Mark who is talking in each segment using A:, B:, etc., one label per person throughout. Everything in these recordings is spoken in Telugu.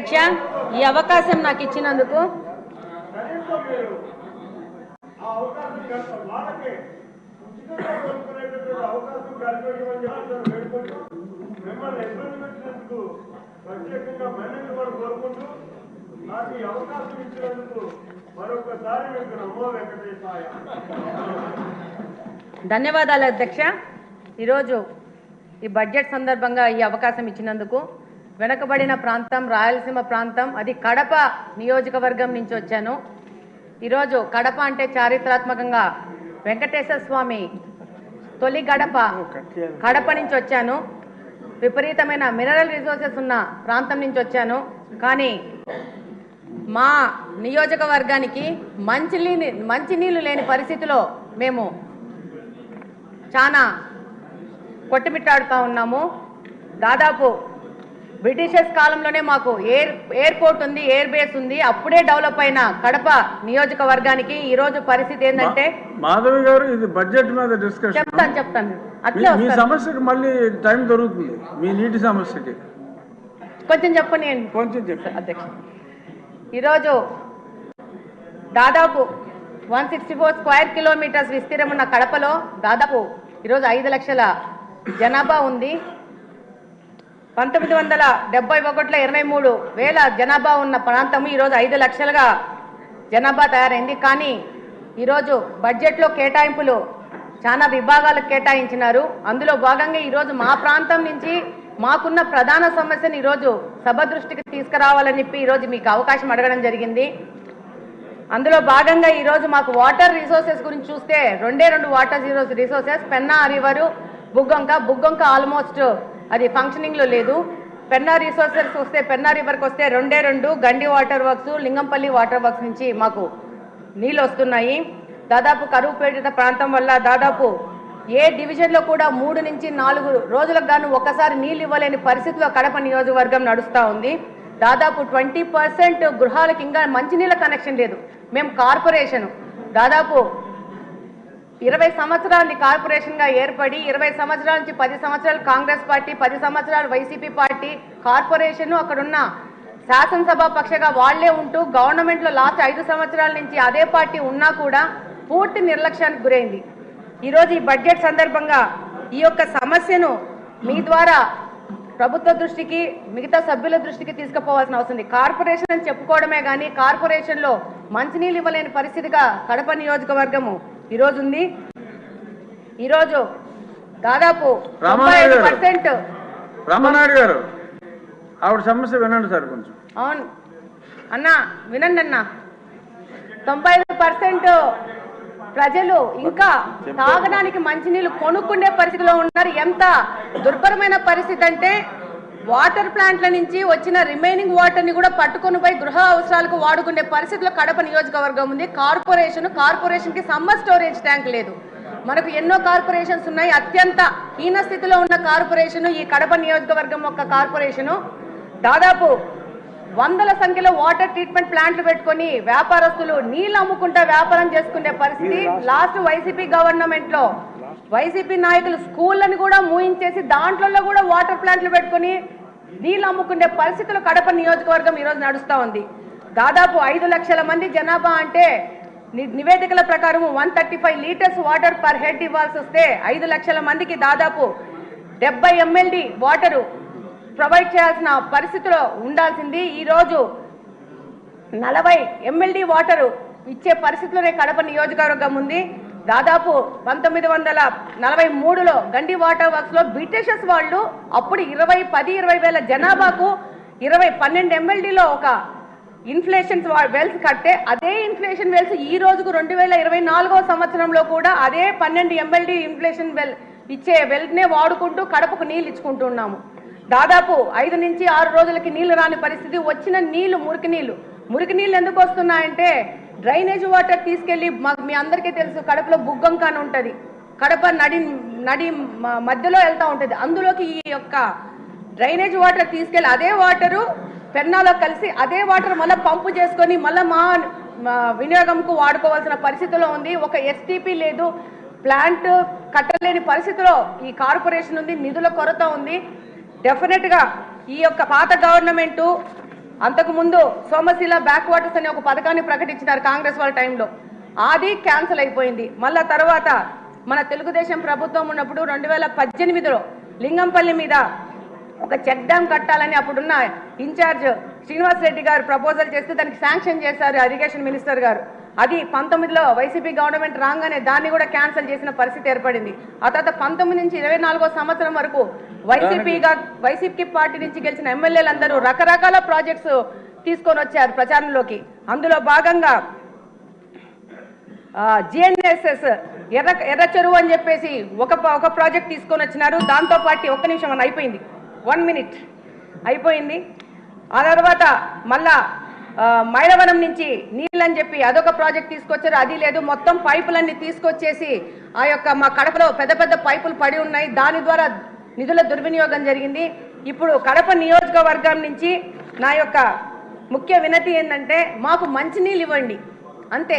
A: అధ్యక్ష, ఈ అవకాశం నాకు ఇచ్చినందుకు ధన్యవాదాలు అధ్యక్ష. ఈరోజు ఈ బడ్జెట్ సందర్భంగా ఈ అవకాశం ఇచ్చినందుకు వెనకబడిన ప్రాంతం రాయలసీమ ప్రాంతం అది కడప నియోజకవర్గం నుంచి వచ్చాను. ఈరోజు కడప అంటే చారిత్రాత్మకంగా వెంకటేశ్వర స్వామి తొలి కడప నుంచి వచ్చాను. విపరీతమైన మినరల్ రిసోర్సెస్ ఉన్న ప్రాంతం నుంచి వచ్చాను. కానీ మా నియోజకవర్గానికి మంచినీళ్ళు లేని పరిస్థితిలో మేము చాలా కొట్టుమిట్టాడుతూ ఉన్నాము. దాదాపు బ్రిటిషర్స్ కాలంలోనే మాకు ఎయిర్పోర్ట్ ఉంది, ఎయిర్ బేస్ ఉంది. అప్పుడే డెవలప్ అయిన కడప నియోజకవర్గానికి ఈ రోజు పరిస్థితి ఏంటంటే,
B: మాధవి గారు ఇది బడ్జెట్ మీద డిస్కషన్
A: చెప్తాను అట్లే
B: మీ సమస్యకి మళ్ళీ టైం దొరుకుతుంది. మీ నీటి సమస్యకి
A: కొంచెం చెప్పండి.
B: కొంచెం చెప్పండి
A: అధ్యక్ష. ఈరోజు దాదాపు 164 స్క్వేర్ కిలోమీటర్స్ విస్తీర్ణం ఉన్న కడపలో దాదాపు ఈరోజు 5 లక్షల జనాభా ఉంది. 1971లో 23,000 జనాభా ఉన్న ప్రాంతం ఈరోజు 5 లక్షలుగా జనాభా తయారైంది. కానీ ఈరోజు బడ్జెట్లో కేటాయింపులు చాలా విభాగాలకు కేటాయించినారు. అందులో భాగంగా ఈరోజు మా ప్రాంతం నుంచి మాకున్న ప్రధాన సమస్యను ఈరోజు సభ దృష్టికి తీసుకురావాలని చెప్పి ఈరోజు మీకు అవకాశం అడగడం జరిగింది. అందులో భాగంగా ఈరోజు మాకు వాటర్ రిసోర్సెస్ గురించి చూస్తే 2 water resources, Penna river, Buggavanka almost అది ఫంక్షనింగ్లో లేదు. పెన్నా రిసోర్సెస్ వస్తే పెన్నా రివర్కి వస్తే 2 Gandi water works, Lingampalli water works నుంచి మాకు నీళ్ళు వస్తున్నాయి. దాదాపు కరువు పీడిత ప్రాంతం వల్ల దాదాపు ఏ డివిజన్లో కూడా 3 నుంచి 4 రోజులకు గాను ఒక్కసారి నీళ్ళు ఇవ్వలేని పరిస్థితిలో కడప నియోజకవర్గం నడుస్తూ ఉంది. దాదాపు 20% గృహాలకు ఇంకా మంచినీళ్ళ కనెక్షన్ లేదు. మేము కార్పొరేషన్ దాదాపు 20 సంవత్సరాలు కార్పొరేషన్గా ఏర్పడి 20 సంవత్సరాల నుంచి 10 సంవత్సరాలు కాంగ్రెస్ పార్టీ, 10 సంవత్సరాలు వైసీపీ పార్టీ కార్పొరేషన్ అక్కడున్న శాసనసభ పక్షగా వాళ్లే ఉంటూ గవర్నమెంట్లో లాస్ట్ 5 సంవత్సరాల నుంచి అదే పార్టీ ఉన్నా కూడా పూర్తి నిర్లక్ష్యానికి గురైంది. ఈరోజు ఈ బడ్జెట్ సందర్భంగా ఈ యొక్క సమస్యను మీ ద్వారా ప్రభుత్వ దృష్టికి, మిగతా సభ్యుల దృష్టికి తీసుకుపోవాల్సిన అవసరం ఉంది. కార్పొరేషన్ అని చెప్పుకోవడమే కానీ కార్పొరేషన్లో మంచినీళ్ళు ఇవ్వలేని పరిస్థితిగా కడప నియోజకవర్గము ఈరోజు ఉంది. ఈరోజు దాదాపు 95%
B: రామనాయుడు గారు ఆవిడ సమస్య వినండి సార్ కొంచెం.
A: అవును అన్నా, వినండి అన్నా. 95% ప్రజలు ఇంకా తాగడానికి మంచినీళ్ళు కొనుక్కునే పరిస్థితిలో ఉన్నారు. ఎంత దుర్భరమైన పరిస్థితి అంటే వాటర్ ప్లాంట్ల నుంచి వచ్చిన రిమైనింగ్ వాటర్ని కూడా పట్టుకొని పోయి గృహ అవసరాలకు వాడుకునే పరిస్థితిలో కడప నియోజకవర్గం ఉంది. కార్పొరేషన్కి సమ్మర్ స్టోరేజ్ ట్యాంక్ లేదు. మనకు ఎన్నో కార్పొరేషన్స్ ఉన్నాయి. అత్యంత హీన స్థితిలో ఉన్న కార్పొరేషన్ ఈ కడప నియోజకవర్గం యొక్క కార్పొరేషను. దాదాపు 100ల సంఖ్యలో వాటర్ ట్రీట్మెంట్ ప్లాంట్లు పెట్టుకొని వ్యాపారస్తులు నీళ్ళు అమ్ముకుంటా వ్యాపారం చేసుకునే పరిస్థితి. లాస్ట్ వైసీపీ గవర్నమెంట్లో వైసీపీ నాయకులు స్కూళ్ళని కూడా మూయించేసి దాంట్లో కూడా వాటర్ ప్లాంట్లు పెట్టుకొని నీళ్ళు అమ్ముకునే పరిస్థితులు కడప నియోజకవర్గం ఈరోజు నడుస్తూ ఉంది. దాదాపు 5 లక్షల మంది జనాభా అంటే నివేదికల ప్రకారం 135 లీటర్స్ వాటర్ పర్ హెడ్ ఇవ్వాల్సి వస్తే 5 లక్షల మందికి దాదాపు 70 MLD వాటరు ప్రొవైడ్ చేయాల్సిన పరిస్థితిలో ఉండాల్సింది. ఈరోజు 40 MLD వాటరు ఇచ్చే పరిస్థితిలోనే కడప నియోజకవర్గం ఉంది. దాదాపు 1943లో గండి వాటర్ వర్క్స్లో బ్రిటిషర్స్ వాళ్ళు అప్పుడు 10-20 వేల జనాభాకు 12 MLDలో ఒక ఇన్ఫ్లేషన్ వెల్స్ కట్టే అదే ఇన్ఫ్లేషన్ వెల్స్ ఈ రోజుకు 2024వ సంవత్సరంలో కూడా అదే 12 MLD ఇన్ఫ్లేషన్ వెల్ ఇచ్చే వెల్నే వాడుకుంటూ కడపకు నీళ్ళు ఇచ్చుకుంటున్నాము. దాదాపు 5 నుంచి 6 రోజులకి నీళ్లు రాని పరిస్థితి. వచ్చిన నీళ్లు మురికి నీళ్ళు ఎందుకు వస్తున్నాయంటే డ్రైనేజ్ వాటర్ తీసుకెళ్లి మీ అందరికీ తెలుసు కడపలో బుగ్గొంక అని ఉంటుంది. కడప నడి మధ్యలో వెళ్తూ ఉంటుంది. అందులోకి ఈ యొక్క డ్రైనేజ్ వాటర్ తీసుకెళ్లి అదే వాటరు పెన్నాలో కలిసి అదే వాటర్ మళ్ళీ పంపు చేసుకొని మళ్ళీ మా వినియోగంకు వాడుకోవాల్సిన పరిస్థితిలో ఉంది. ఒక ఎస్టీపీ లేదు, ప్లాంట్ కట్టలేని పరిస్థితిలో ఈ కార్పొరేషన్ ఉంది. నిధుల కొరత ఉంది. డెఫినెట్గా ఈ యొక్క పాత గవర్నమెంటు అంతకుముందు సోమశిల బ్యాక్ వాటర్స్ అనే ఒక పథకాన్ని ప్రకటించినారు కాంగ్రెస్ వాళ్ళ టైంలో, అది క్యాన్సిల్ అయిపోయింది. మళ్ళా తర్వాత మన తెలుగుదేశం ప్రభుత్వం ఉన్నప్పుడు 2018లో లింగంపల్లి మీద ఒక చెక్ డ్యామ్ కట్టాలని అప్పుడున్న ఇన్ఛార్జ్ శ్రీనివాస్ రెడ్డి గారు ప్రపోజల్ చేస్తే దానికి శాంక్షన్ చేశారు ఇరిగేషన్ మినిస్టర్ గారు. అది 19లో వైసీపీ గవర్నమెంట్ రాగానే దాన్ని కూడా క్యాన్సిల్ చేసిన పరిస్థితి ఏర్పడింది. ఆ తర్వాత 19 నుంచి 24వ సంవత్సరం వరకు వైసీపీ పార్టీ నుంచి గెలిచిన ఎమ్మెల్యేలందరూ రకరకాల ప్రాజెక్ట్స్ తీసుకొని వచ్చారు ప్రచారంలోకి. అందులో భాగంగా GNSS ఎర్ర చెరువు అని చెప్పేసి ఒక ప్రాజెక్ట్ తీసుకొని వచ్చినారు. దాంతో పాటు ఒక్క నిమిషం అని అయిపోయింది, 1 minute అయిపోయింది. ఆ తర్వాత మళ్ళా మైలవరం నుంచి నీళ్ళు అని చెప్పి అదొక ప్రాజెక్ట్ తీసుకొచ్చారు, అది లేదు. మొత్తం పైపులన్నీ తీసుకొచ్చేసి ఆ యొక్క మా కడపలో పెద్ద పెద్ద పైపులు పడి ఉన్నాయి, దాని ద్వారా నిధుల దుర్వినియోగం జరిగింది. ఇప్పుడు కడప నియోజకవర్గం నుంచి నా యొక్క ముఖ్య వినతి ఏంటంటే మాకు మంచినీళ్ళు ఇవ్వండి అంతే,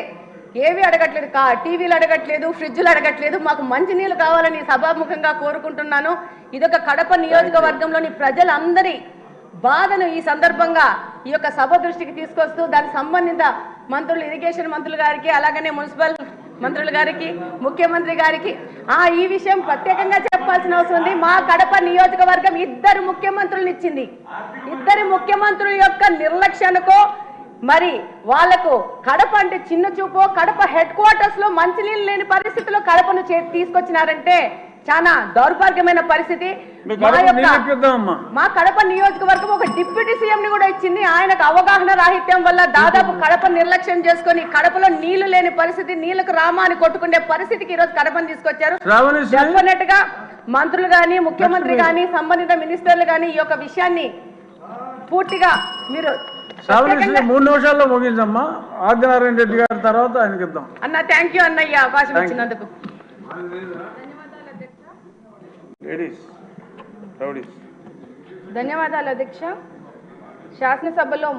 A: ఏవి అడగట్లేదు, టీవీలు అడగట్లేదు, ఫ్రిడ్జ్లు అడగట్లేదు, మాకు మంచినీళ్ళు కావాలని సభాముఖంగా కోరుకుంటున్నాను. ఇదొక కడప నియోజకవర్గంలోని ప్రజలందరి బాధను ఈ సందర్భంగా ఈ యొక్క సభ దృష్టికి తీసుకొస్తూ దానికి సంబంధిత మంత్రులు, ఇరిగేషన్ మంత్రులు గారికి, అలాగనే మున్సిపల్ మంత్రులు గారికి, ముఖ్యమంత్రి గారికి ఈ విషయం ప్రత్యేకంగా చెప్పాల్సిన అవసరం ఉంది. మా కడప నియోజకవర్గం 2 ముఖ్యమంత్రులను ఇచ్చింది. 2 ముఖ్యమంత్రుల యొక్క నిర్లక్ష్యానికో మరి వాళ్లకు కడప అంటే చిన్న చూపో, కడప హెడ్ క్వార్టర్స్ లో మంచినీళ్ళు లేని పరిస్థితిలో కడపను తీసుకొచ్చినారంటే చాలా దౌర్భాగ్యమైన పరిస్థితి. మా కడప నియోజకవర్గం ఒక డిప్యూటీ సీఎం ని కూడా ఇచ్చింది. ఆయనకు అవగాహన రాహిత్యం వల్ల దాదాపు కడప నిర్లక్ష్యం చేసుకుని కడపలో నీళ్లు లేని పరిస్థితి, నీళ్లకు రామాని కొట్టుకునే పరిస్థితికి ఈరోజు కడపను తీసుకొచ్చారు. డెఫినెట్ గా మంత్రులు గాని, ముఖ్యమంత్రి గాని, సంబంధిత మినిస్టర్లు గాని ఈ యొక్క విషయాన్ని పూర్తిగా మీరు
B: 3 నిమిషాల్లో ముగించమ్మా. ఆదినారాయణ రెడ్డి గారి తర్వాత ఆయనకి ఇద్దాం
A: అన్న. థ్యాంక్ యూ అన్నయ్య, అవకాశం ఇచ్చినందుకు.
B: ధన్యవాదాలు
A: అధ్యక్ష. శాసనసభలో